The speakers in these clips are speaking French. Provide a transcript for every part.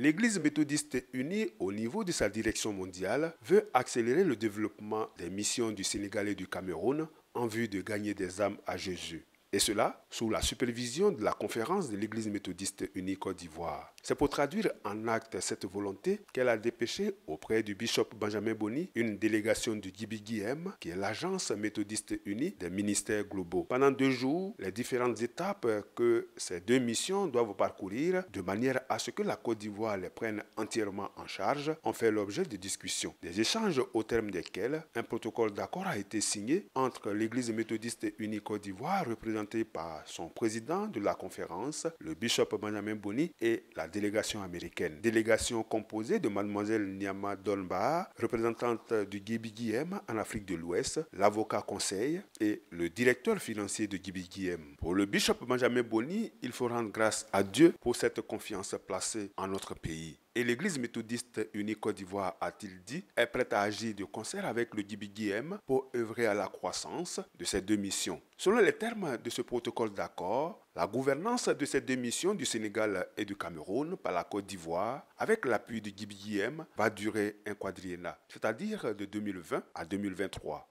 L'Église méthodiste unie au niveau de sa direction mondiale veut accélérer le développement des missions du Sénégal et du Cameroun en vue de gagner des âmes à Jésus. Et cela sous la supervision de la conférence de l'Église méthodiste unie Côte d'Ivoire. C'est pour traduire en acte cette volonté qu'elle a dépêché auprès du bishop Benjamin Boni une délégation du GBGM, qui est l'agence méthodiste unie des ministères globaux. Pendant 2 jours, les différentes étapes que ces 2 missions doivent parcourir, de manière à ce que la Côte d'Ivoire les prenne entièrement en charge, ont fait l'objet de discussions. Des échanges au terme desquels un protocole d'accord a été signé entre l'Église méthodiste unie Côte d'Ivoire, représentée par son président de la conférence, le bishop Benjamin Boni, et la délégation américaine. Délégation composée de mademoiselle Nyama Donba, représentante du GBGM en Afrique de l'Ouest, l'avocat conseil et le directeur financier de GBGM. Pour le bishop Benjamin Boni, il faut rendre grâce à Dieu pour cette confiance placée en notre pays. Et l'Église méthodiste unie Côte d'Ivoire, a-t-il dit, est prête à agir de concert avec le GBGM pour œuvrer à la croissance de ces 2 missions. Selon les termes de ce protocole d'accord, la gouvernance de ces 2 missions du Sénégal et du Cameroun par la Côte d'Ivoire, avec l'appui du GBGM, va durer un quadriennat, c'est-à-dire de 2020 à 2023.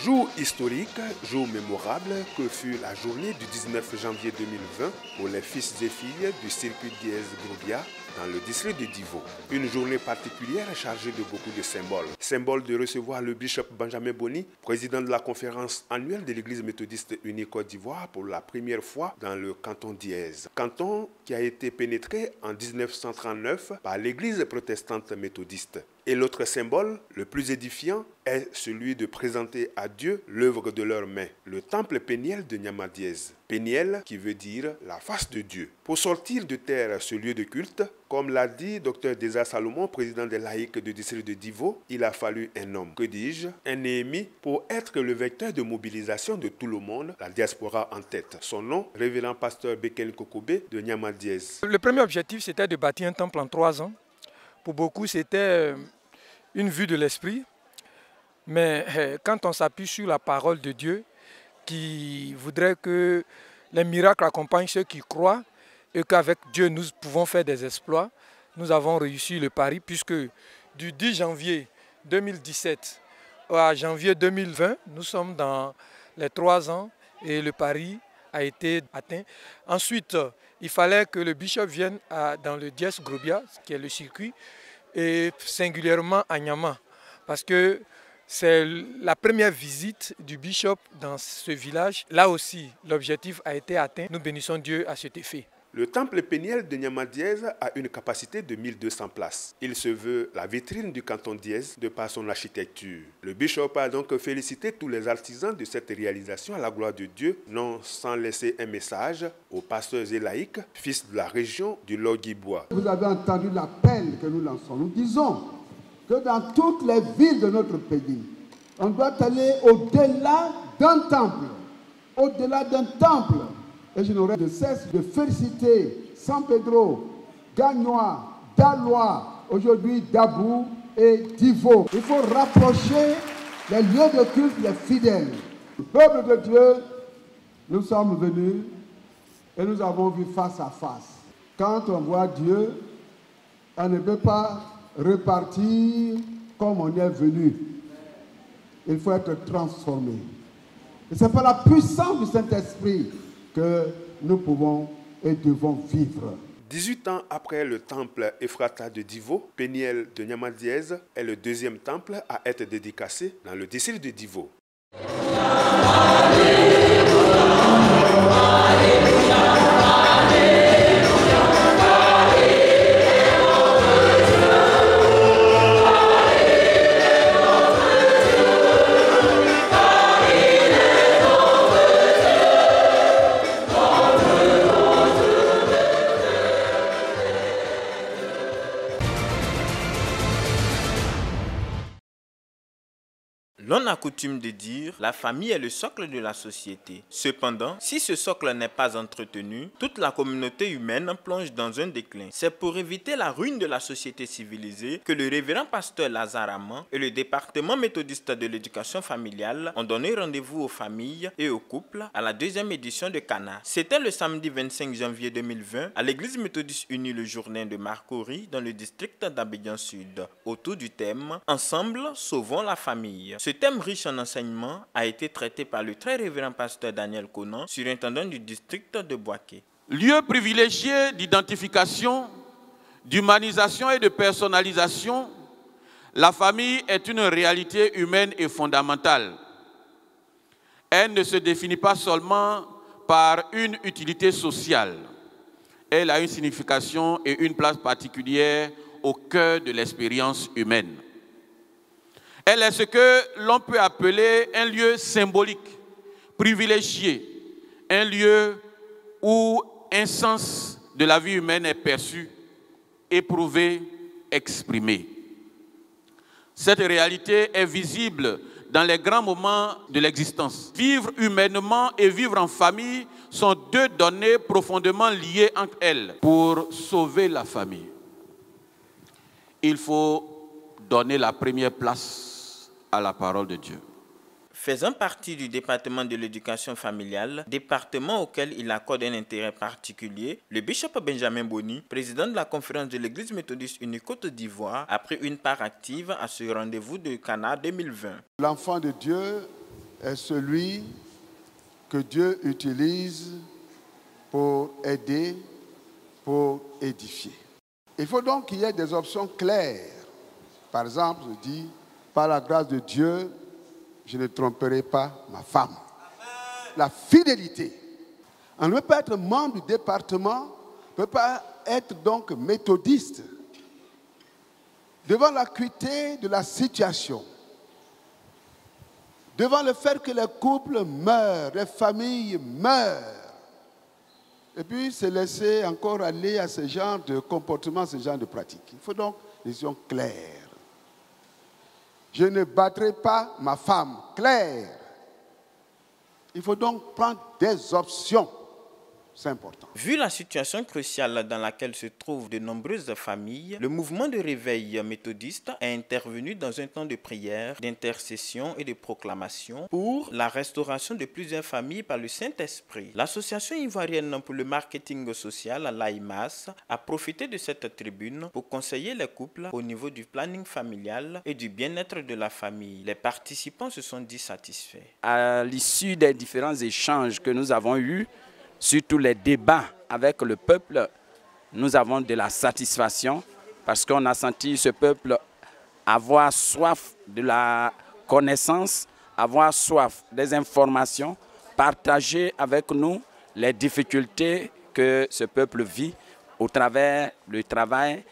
Jour historique, jour mémorable que fut la journée du 19 janvier 2020 pour les fils et filles du circuit Diez-Grobia dans le district de Divo. Une journée particulière chargée de beaucoup de symboles. Symbole de recevoir le bishop Benjamin Boni, président de la conférence annuelle de l'Église méthodiste unie Côte d'Ivoire pour la première fois dans le canton Diez. Canton qui a été pénétré en 1939 par l'Église protestante méthodiste. Et l'autre symbole, le plus édifiant, est celui de présenter à Dieu l'œuvre de leurs mains, le temple péniel de Nyama Diez. Péniel qui veut dire la face de Dieu. Pour sortir de terre ce lieu de culte, comme l'a dit Dr Deza Salomon, président des laïcs du district de Divo, il a fallu un homme, que dis-je, un Néhémie, pour être le vecteur de mobilisation de tout le monde, la diaspora en tête. Son nom, révérend pasteur Beken Kokobé de Nyama Diez. Le premier objectif, c'était de bâtir un temple en 3 ans. Pour beaucoup, c'était une vue de l'esprit. Mais quand on s'appuie sur la parole de Dieu, qui voudrait que les miracles accompagnent ceux qui croient et qu'avec Dieu, nous pouvons faire des exploits, nous avons réussi le pari puisque du 10 janvier 2017 à janvier 2020, nous sommes dans les 3 ans et le pari a été atteint. Ensuite, il fallait que le bishop vienne dans le Diez-Grobia, qui est le circuit, et singulièrement à Nyama, parce que c'est la première visite du bishop dans ce village. Là aussi, l'objectif a été atteint. Nous bénissons Dieu à cet effet. Le temple péniel de Nyama Diez a une capacité de 1200 places. Il se veut la vitrine du canton Diez de par son architecture. Le bishop a donc félicité tous les artisans de cette réalisation à la gloire de Dieu, non sans laisser un message aux pasteurs et laïcs, fils de la région du Logui-Bois. Vous avez entendu l'appel que nous lançons. Nous disons que dans toutes les villes de notre pays, on doit aller au-delà d'un temple. Au-delà d'un temple. Et je n'aurai de cesse de féliciter San Pedro, Gagnois, Dalois, aujourd'hui Dabou et Divo. Il faut rapprocher les lieux de culte des fidèles. Le peuple de Dieu, nous sommes venus et nous avons vu face à face. Quand on voit Dieu, on ne peut pas repartir comme on est venu. Il faut être transformé. Et c'est par la puissance du Saint-Esprit que nous pouvons et devons vivre. 18 ans après le temple Ephrata de Divo, Péniel de Nyama Diez est le 2e temple à être dédicacé dans le district de Divo. coutume de dire, la famille est le socle de la société. Cependant, si ce socle n'est pas entretenu, toute la communauté humaine plonge dans un déclin. C'est pour éviter la ruine de la société civilisée que le révérend pasteur Lazare Amand et le département méthodiste de l'éducation familiale ont donné rendez-vous aux familles et aux couples à la deuxième édition de Cana. C'était le samedi 25 janvier 2020 à l'église méthodiste unie le Jourdain de Marcory dans le district d'Abidjan Sud, autour du thème « Ensemble, sauvons la famille ». Ce thème riche en enseignements a été traité par le très révérend pasteur Daniel Conan, surintendant du district de Boaké. Lieu privilégié d'identification, d'humanisation et de personnalisation, la famille est une réalité humaine et fondamentale. Elle ne se définit pas seulement par une utilité sociale. Elle a une signification et une place particulière au cœur de l'expérience humaine. Elle est ce que l'on peut appeler un lieu symbolique, privilégié, un lieu où un sens de la vie humaine est perçu, éprouvé, exprimé. Cette réalité est visible dans les grands moments de l'existence. Vivre humainement et vivre en famille sont deux données profondément liées entre elles. Pour sauver la famille, il faut donner la première place à la parole de Dieu. Faisant partie du département de l'éducation familiale, département auquel il accorde un intérêt particulier, le bishop Benjamin Boni, président de la conférence de l'Église méthodiste unie Côte d'Ivoire, a pris une part active à ce rendez-vous de Cana 2020. L'enfant de Dieu est celui que Dieu utilise pour aider, pour édifier. Il faut donc qu'il y ait des options claires. Par exemple, je dis, par la grâce de Dieu, je ne tromperai pas ma femme. La fidélité. On ne peut pas être membre du département, on ne peut pas être donc méthodiste. Devant l'acuité de la situation, devant le fait que les couples meurent, les familles meurent, et puis se laisser encore aller à ce genre de comportement, ce genre de pratique. Il faut donc des décisions claires. Je ne battrai pas ma femme. Claire. Il faut donc prendre des options. C'est important. Vu la situation cruciale dans laquelle se trouvent de nombreuses familles, le mouvement de réveil méthodiste est intervenu dans un temps de prière, d'intercession et de proclamation pour la restauration de plusieurs familles par le Saint-Esprit. L'Association ivoirienne pour le marketing social, l'AIMAS, a profité de cette tribune pour conseiller les couples au niveau du planning familial et du bien-être de la famille. Les participants se sont dit satisfaits. À l'issue des différents échanges que nous avons eus, surtout les débats avec le peuple, nous avons de la satisfaction parce qu'on a senti ce peuple avoir soif de la connaissance, avoir soif des informations, partager avec nous les difficultés que ce peuple vit au travers du travail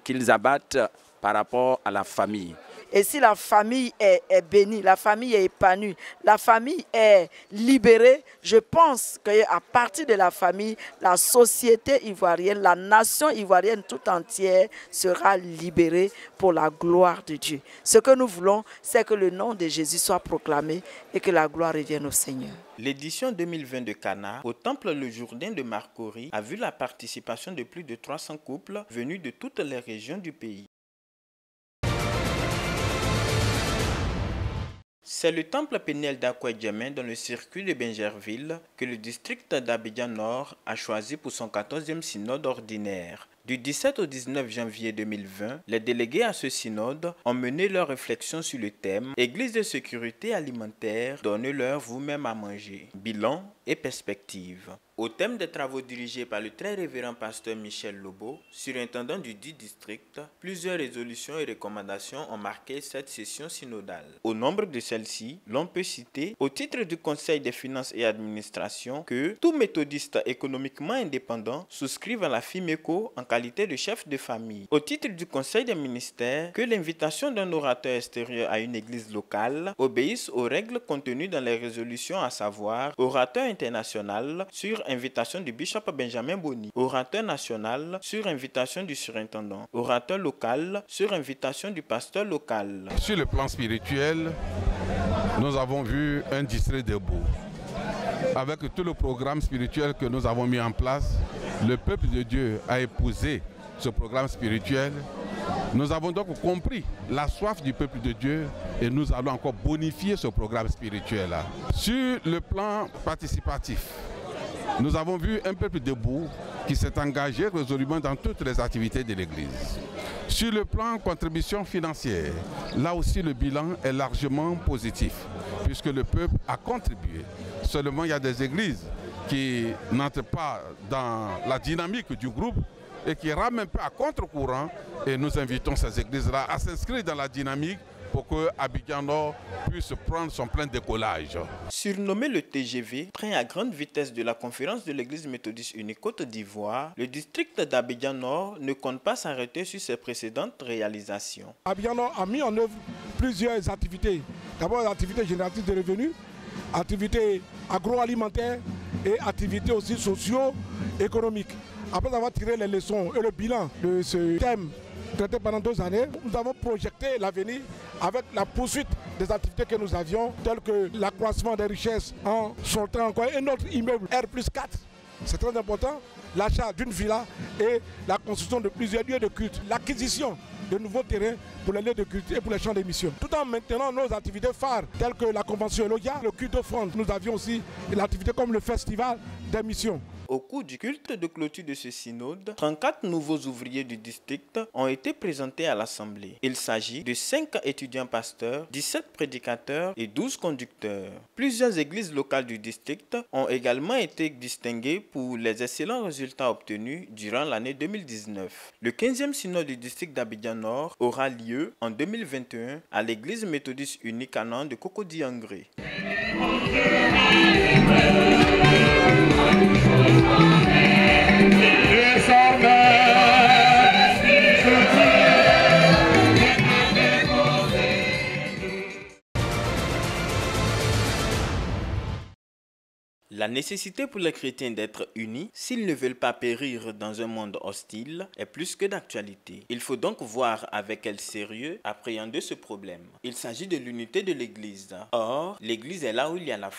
qu'ils abattent par rapport à la famille. Et si la famille est bénie, la famille est épanouie, la famille est libérée, je pense qu'à partir de la famille, la société ivoirienne, la nation ivoirienne tout entière sera libérée pour la gloire de Dieu. Ce que nous voulons, c'est que le nom de Jésus soit proclamé et que la gloire revienne au Seigneur. L'édition 2020 de Cana, au temple Le Jourdain de Marcory, a vu la participation de plus de 300 couples venus de toutes les régions du pays. C'est le temple pénal d'Akouedjamin dans le circuit de Bingerville que le district d'Abidjan Nord a choisi pour son 14e synode ordinaire. Du 17 au 19 janvier 2020, les délégués à ce synode ont mené leurs réflexions sur le thème « Église de sécurité alimentaire, donnez-leur vous-même à manger. Bilan et perspective ». Au thème des travaux dirigés par le très révérend pasteur Michel Lobo, surintendant du dit district, plusieurs résolutions et recommandations ont marqué cette session synodale. Au nombre de celles-ci, l'on peut citer, au titre du Conseil des finances et administration, que tout méthodiste économiquement indépendant souscrive à la FIMECO en qualité de chef de famille. Au titre du Conseil des ministères, que l'invitation d'un orateur extérieur à une église locale obéisse aux règles contenues dans les résolutions, à savoir orateur international sur invitation du bishop Benjamin Boni, orateur national sur invitation du surintendant, orateur local sur invitation du pasteur local. Sur le plan spirituel, nous avons vu un district debout. Avec tout le programme spirituel que nous avons mis en place, le peuple de Dieu a épousé ce programme spirituel. Nous avons donc compris la soif du peuple de Dieu et nous allons encore bonifier ce programme spirituel-là. Sur le plan participatif, nous avons vu un peuple debout qui s'est engagé résolument dans toutes les activités de l'Église. Sur le plan contribution financière, là aussi le bilan est largement positif, puisque le peuple a contribué. Seulement il y a des églises qui n'entrent pas dans la dynamique du groupe et qui rament un peu à contre-courant, et nous invitons ces églises-là à s'inscrire dans la dynamique pour que Abidjan Nord puisse prendre son plein décollage. Surnommé le TGV, train à grande vitesse de la conférence de l'Église méthodiste unique Côte d'Ivoire, le district d'Abidjan Nord ne compte pas s'arrêter sur ses précédentes réalisations. Abidjan Nord a mis en œuvre plusieurs activités. D'abord l'activité génératrice de revenus, activités agroalimentaires et activités aussi socio-économiques. Après avoir tiré les leçons et le bilan de ce thème traité pendant 2 années, nous avons projeté l'avenir avec la poursuite des activités que nous avions, telles que l'accroissement des richesses en sortant encore un autre immeuble R+4. C'est très important, l'achat d'une villa et la construction de plusieurs lieux de culte, l'acquisition de nouveaux terrains pour les lieux de culte et pour les champs d'émission. Tout en maintenant nos activités phares, telles que la convention Elogia, le culte offrande. Nous avions aussi l'activité comme le festival des missions. Au cours du culte de clôture de ce synode, 34 nouveaux ouvriers du district ont été présentés à l'Assemblée. Il s'agit de 5 étudiants pasteurs, 17 prédicateurs et 12 conducteurs. Plusieurs églises locales du district ont également été distinguées pour les excellents résultats obtenus durant l'année 2019. Le 15e synode du district d'Abidjan Nord aura lieu en 2021 à l'église méthodiste unique Canan de Cocody-Angré. La nécessité pour les chrétiens d'être unis, s'ils ne veulent pas périr dans un monde hostile, est plus que d'actualité. Il faut donc voir avec quel sérieux appréhender ce problème. Il s'agit de l'unité de l'Église. Or, l'Église est là où il y a la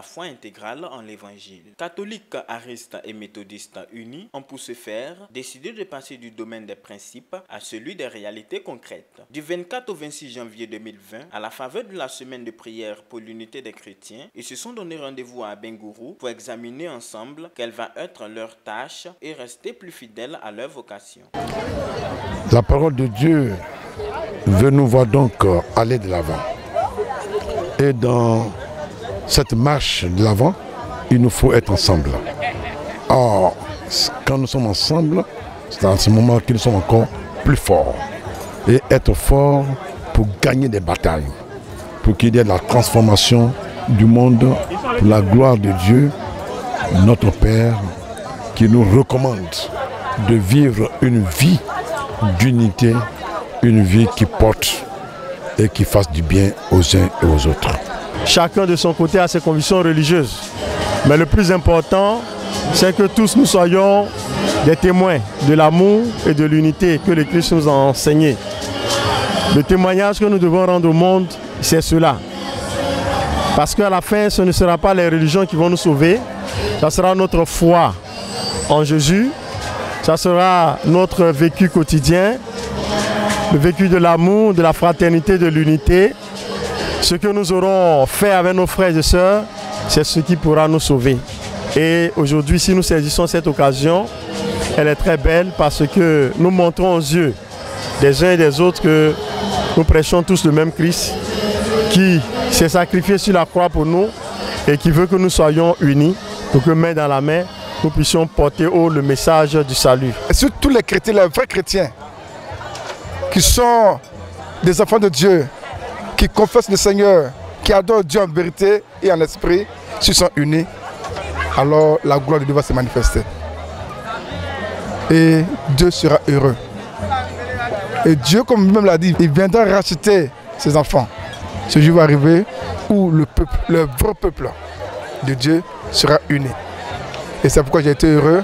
foi intégrale en l'Évangile. Catholiques, aristes et méthodistes unis ont pour ce faire décidé de passer du domaine des principes à celui des réalités concrètes. Du 24 au 26 janvier 2020, à la faveur de la semaine de prière pour l'unité des chrétiens, ils se sont donné rendez-vous à Bengourou pour examiner ensemble quelle va être leur tâche et rester plus fidèles à leur vocation. La parole de Dieu veut nous voir donc aller de l'avant. Et dans cette marche de l'avant, il nous faut être ensemble. Or, quand nous sommes ensemble, c'est dans ce moment que nous sommes encore plus forts. Et être forts pour gagner des batailles, pour qu'il y ait de la transformation du monde, pour la gloire de Dieu, notre Père, qui nous recommande de vivre une vie d'unité, une vie qui porte et qui fasse du bien aux uns et aux autres. Chacun de son côté a ses convictions religieuses, mais le plus important, c'est que tous nous soyons des témoins de l'amour et de l'unité que le Christ nous a enseigné. Le témoignage que nous devons rendre au monde, c'est cela. Parce qu'à la fin, ce ne sera pas les religions qui vont nous sauver, ça sera notre foi en Jésus, ça sera notre vécu quotidien, le vécu de l'amour, de la fraternité, de l'unité. Ce que nous aurons fait avec nos frères et sœurs, c'est ce qui pourra nous sauver. Et aujourd'hui, si nous saisissons cette occasion, elle est très belle parce que nous montrons aux yeux des uns et des autres que nous prêchons tous le même Christ qui s'est sacrifié sur la croix pour nous et qui veut que nous soyons unis pour que main dans la main, nous puissions porter haut le message du salut. Et sur tous les chrétiens, les vrais chrétiens, qui sont des enfants de Dieu, qui confessent le Seigneur, qui adorent Dieu en vérité et en esprit, s'ils sont unis, alors la gloire de Dieu va se manifester. Et Dieu sera heureux. Et Dieu, comme lui-même l'a dit, il viendra racheter ses enfants. Ce jour va arriver où le peuple, le vrai peuple de Dieu sera uni. Et c'est pourquoi j'ai été heureux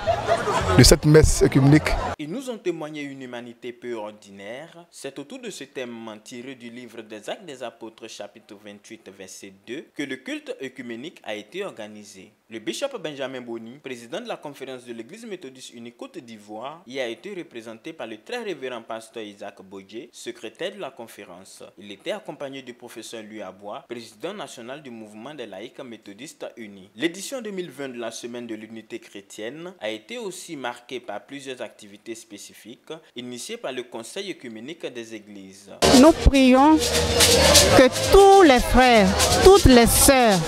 de cette messe œcuménique Ils nous ont témoigné une humanité peu ordinaire. C'est autour de ce thème tiré du livre des Actes des Apôtres, chapitre 28, verset 2, que le culte œcuménique a été organisé. Le bishop Benjamin Boni, président de la conférence de l'Église méthodiste unie Côte d'Ivoire, y a été représenté par le très révérend pasteur Isaac Bodje, secrétaire de la conférence. Il était accompagné du professeur Louis Abois, président national du mouvement des laïcs méthodistes unis. L'édition 2020 de la Semaine de l'unité chrétienne a été aussi marquée par plusieurs activités spécifiques initiées par le Conseil œcuménique des Églises. Nous prions que tous les frères, toutes les sœurs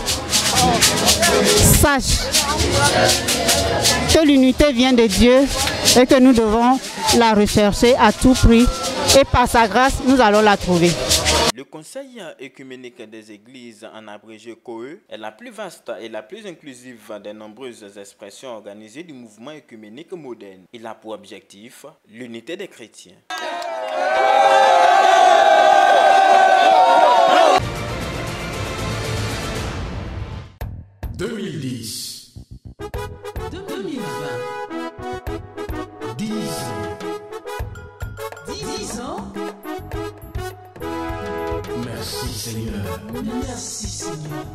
sachent que l'unité vient de Dieu et que nous devons la rechercher à tout prix et par sa grâce, nous allons la trouver. Le Conseil œcuménique des Églises, en abrégé COE, est la plus vaste et la plus inclusive des nombreuses expressions organisées du mouvement œcuménique moderne. Il a pour objectif l'unité des chrétiens. 2010, 2020, 10 ans. Merci Seigneur. Merci Seigneur.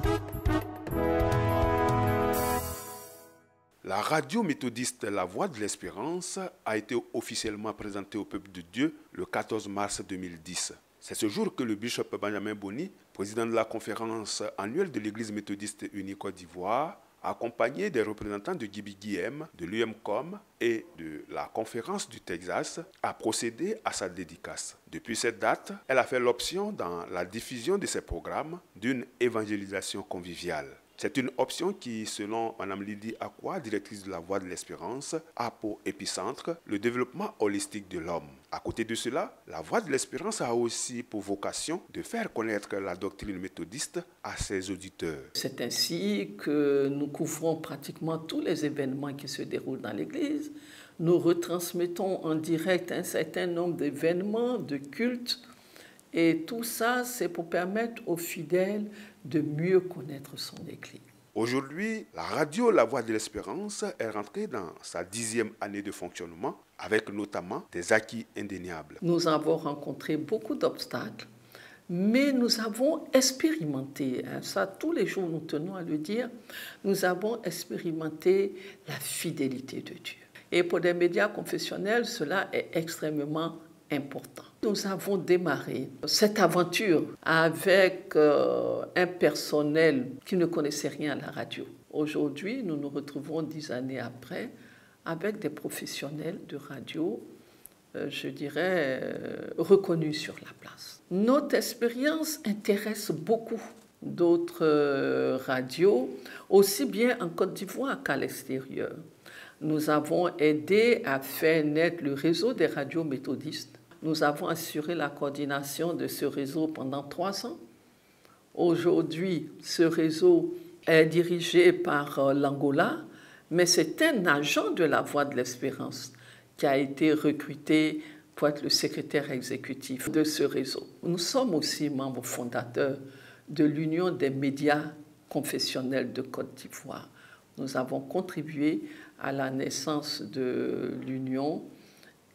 La radio méthodiste La Voix de l'Espérance a été officiellement présentée au peuple de Dieu le 14 mars 2010. C'est ce jour que le bishop Benjamin Boni, président de la conférence annuelle de l'Église méthodiste unie Côte d'Ivoire, accompagné des représentants de GBGM, de l'UMCOM et de la conférence du Texas, a procédé à sa dédicace. Depuis cette date, elle a fait l'option dans la diffusion de ses programmes d'une évangélisation conviviale. C'est une option qui, selon Mme Lydie Akwa, directrice de La Voix de l'Espérance, a pour épicentre le développement holistique de l'homme. À côté de cela, La Voix de l'Espérance a aussi pour vocation de faire connaître la doctrine méthodiste à ses auditeurs. C'est ainsi que nous couvrons pratiquement tous les événements qui se déroulent dans l'Église. Nous retransmettons en direct un certain nombre d'événements, de cultes. Et tout ça, c'est pour permettre aux fidèles de mieux connaître son Église. Aujourd'hui, la radio La Voix de l'Espérance est rentrée dans sa 10e année de fonctionnement, avec notamment des acquis indéniables. Nous avons rencontré beaucoup d'obstacles, mais nous avons expérimenté, ça tous les jours nous tenons à le dire, nous avons expérimenté la fidélité de Dieu. Et pour des médias confessionnels, cela est extrêmement important. Nous avons démarré cette aventure avec un personnel qui ne connaissait rien à la radio. Aujourd'hui, nous nous retrouvons 10 années après avec des professionnels de radio, je dirais, reconnus sur la place. Notre expérience intéresse beaucoup d'autres radios, aussi bien en Côte d'Ivoire qu'à l'extérieur. Nous avons aidé à faire naître le réseau des radios méthodistes. Nous avons assuré la coordination de ce réseau pendant 3 ans. Aujourd'hui, ce réseau est dirigé par l'Angola, mais c'est un agent de La Voix de l'Espérance qui a été recruté pour être le secrétaire exécutif de ce réseau. Nous sommes aussi membres fondateurs de l'Union des médias confessionnels de Côte d'Ivoire. Nous avons contribué à la naissance de l'Union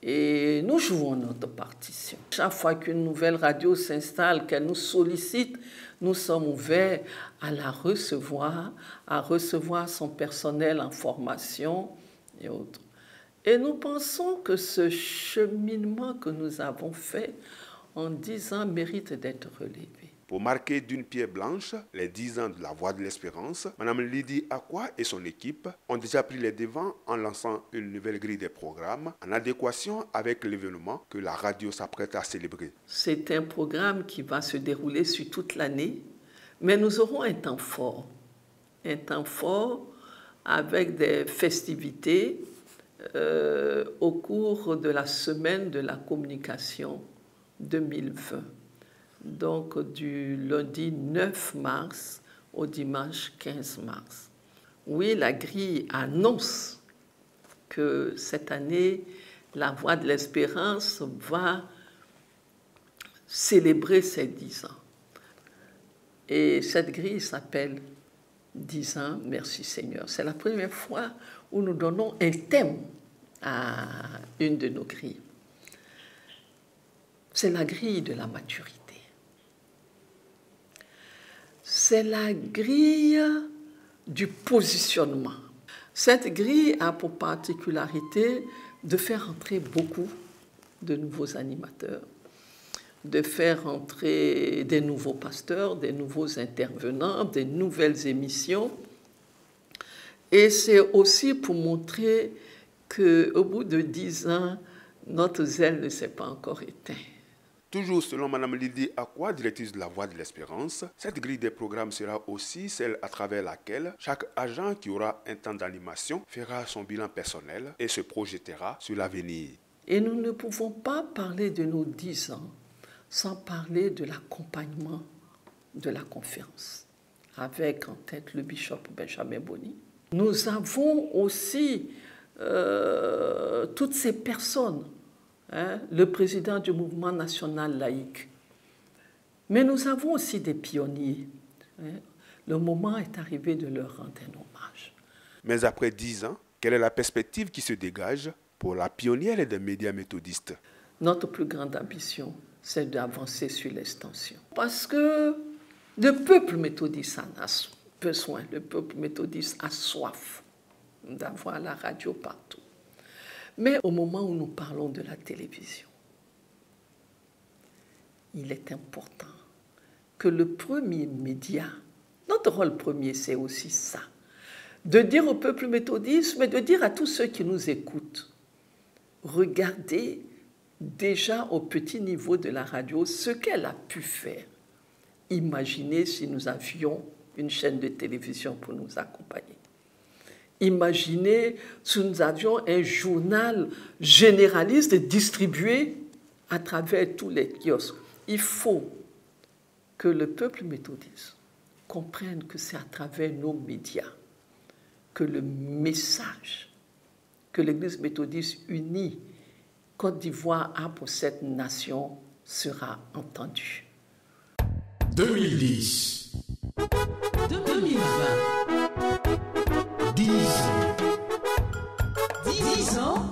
et nous jouons notre partition. Chaque fois qu'une nouvelle radio s'installe, qu'elle nous sollicite, nous sommes ouverts à la recevoir, à recevoir son personnel en formation et autres. Et nous pensons que ce cheminement que nous avons fait en 10 ans mérite d'être relevé. Pour marquer d'une pierre blanche les 10 ans de La Voix de l'Espérance, Mme Lydie Akwa et son équipe ont déjà pris les devants en lançant une nouvelle grille des programmes en adéquation avec l'événement que la radio s'apprête à célébrer. C'est un programme qui va se dérouler sur toute l'année, mais nous aurons un temps fort avec des festivités au cours de la semaine de la communication 2020. Donc du lundi 9 mars au dimanche 15 mars. Oui, la grille annonce que cette année, La Voix de l'Espérance va célébrer ses 10 ans. Et cette grille s'appelle 10 ans, merci Seigneur. C'est la première fois où nous donnons un thème à une de nos grilles. C'est la grille de la maturité. C'est la grille du positionnement. Cette grille a pour particularité de faire entrer beaucoup de nouveaux animateurs, de faire entrer des nouveaux pasteurs, des nouveaux intervenants, des nouvelles émissions. Et c'est aussi pour montrer qu'au bout de 10 ans, notre zèle ne s'est pas encore éteint. Toujours selon Mme Lydie Akwa, directrice de la Voix de l'Espérance, cette grille des programmes sera aussi celle à travers laquelle chaque agent qui aura un temps d'animation fera son bilan personnel et se projettera sur l'avenir. Et nous ne pouvons pas parler de nos 10 ans sans parler de l'accompagnement de la conférence, avec en tête le bishop Benjamin Boni. Nous avons aussi toutes ces personnes, le président du mouvement national laïque. Mais nous avons aussi des pionniers. Le moment est arrivé de leur rendre un hommage. Mais après 10 ans, quelle est la perspective qui se dégage pour la pionnière des médias méthodistes? Notre plus grande ambition, c'est d'avancer sur l'extension. Parce que le peuple méthodiste en a besoin, le peuple méthodiste a soif d'avoir la radio partout. Mais au moment où nous parlons de la télévision, il est important que le premier média, notre rôle premier, c'est aussi ça, de dire au peuple méthodiste, mais de dire à tous ceux qui nous écoutent, regardez déjà au petit niveau de la radio ce qu'elle a pu faire. Imaginez si nous avions une chaîne de télévision pour nous accompagner. Imaginez si nous avions un journal généraliste distribué à travers tous les kiosques. Il faut que le peuple méthodiste comprenne que c'est à travers nos médias que le message que l'Église méthodiste unie Côte d'Ivoire a pour cette nation sera entendu. 2010. 2020. 10 ans. 10 ans.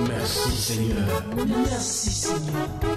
Merci Seigneur. Merci Seigneur.